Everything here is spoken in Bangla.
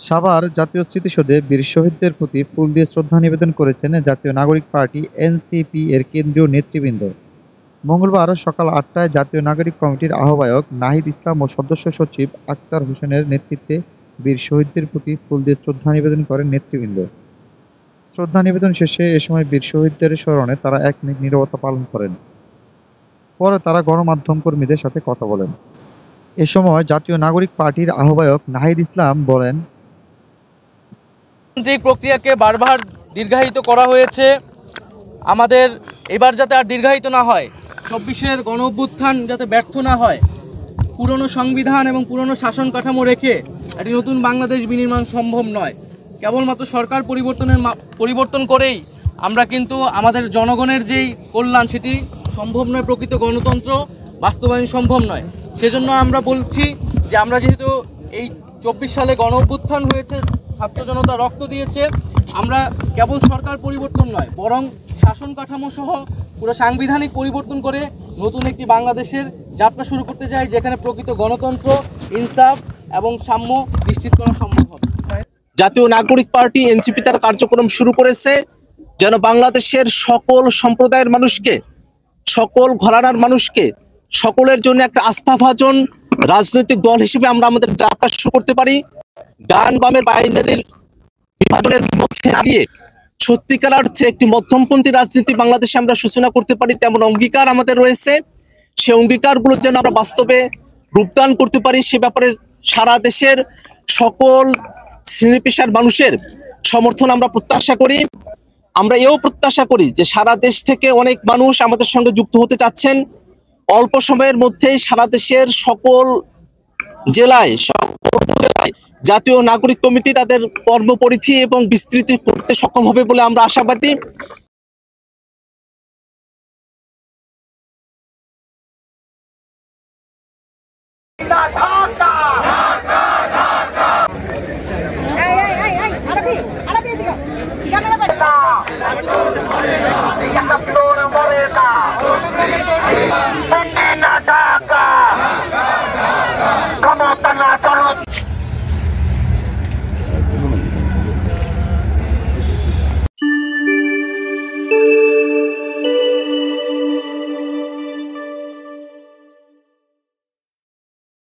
সাভার জাতীয় স্মৃতিসৌধে বীর শহীদদের প্রতি ফুল দিয়ে শ্রদ্ধা নিবেদন করেছেন জাতীয় নাগরিক পার্টি এনসিপি এর কেন্দ্রীয় নেতৃবৃন্দ। মঙ্গলবার সকাল ৮টায় জাতীয় নাগরিক কমিটির আহ্বায়ক নাহিদ ইসলাম ও সদস্য সচিব আক্তার হোসেনের নেতৃত্বে বীর শহীদদের প্রতি ফুল দিয়ে শ্রদ্ধা নিবেদন করেন নেতৃবৃন্দ। শ্রদ্ধা নিবেদন শেষে এ সময় বীর শহীদদের স্মরণে তারা ১ মিনিট নীরবতা পালন করেন। পরে তারা গণমাধ্যম কর্মীদের সাথে কথা বলেন। এ সময় জাতীয় নাগরিক পার্টির আহ্বায়ক নাহিদ ইসলাম বলেন, যে প্রক্রিয়াকে বারবার দীর্ঘায়িত করা হয়েছে, আমাদের এবার যাতে আর দীর্ঘায়িত না হয়, ২৪-এর গণ অভ্যুত্থান যাতে ব্যর্থ না হয়, পুরনো সংবিধান এবং পুরনো শাসন কাঠামো রেখে একটি নতুন বাংলাদেশ বিনির্মাণ সম্ভব নয়। কেবলমাত্র সরকার পরিবর্তন করেই আমরা কিন্তু আমাদের জনগণের যেই কল্যাণ সেটি সম্ভব নয়, প্রকৃত গণতন্ত্র বাস্তবায়ন সম্ভব নয়। সেজন্য আমরা বলছি যে আমরা যেহেতু এই ২৪ সালে গণ অভ্যুত্থান হয়েছে, ছাত্র জনতা রক্ত দিয়েছে, আমরা কেবল সরকার পরিবর্তন নয় বরং শাসন কাঠামো সহ পুরো সাংবিধানিক পরিবর্তন করে নতুন একটি বাংলাদেশের যাত্রা শুরু করতে চাই, যেখানে প্রকৃত গণতন্ত্র, ইনসাফ এবং সাম্য নিশ্চিত করা সম্ভব হবে। জাতীয় নাগরিক পার্টি এনসিপি তার কার্যক্রম শুরু করেছে যেন বাংলাদেশের সকল সম্প্রদায়ের মানুষকে, সকল ঘরানার মানুষকে, সকলের জন্য একটা আস্থাভাজন রাজনৈতিক দল হিসেবে আমরা আমাদের যাত্রা শুরু করতে পারি। ডান বামের বাইনারির বিভাজনের মধ্যে দাঁড়িয়ে সত্যিকার অর্থে একটি মধ্যমপন্থী রাজনীতি বাংলাদেশে আমরা সূচনা করতে পারি, তেমন অঙ্গীকার আমাদের রয়েছে। সেই অঙ্গীকারগুলো যেন আমরা বাস্তবে রূপদান করতে পারি, সে ব্যাপারে সারা দেশের সকল শ্রেণী পেশার মানুষের সমর্থন আমরা প্রত্যাশা করি। আমরা এও প্রত্যাশা করি যে সারা দেশ থেকে অনেক মানুষ আমাদের সঙ্গে যুক্ত হতে চাচ্ছেন। অল্প সময়ের মধ্যেই সারা দেশের সকল জেলায়, সকল উপজেলায় জাতীয় নাগরিক কমিটি তাদের কর্মপরিধি এবং বিস্তৃতি করতে সক্ষম হবে বলে আমরা আশাবাদী।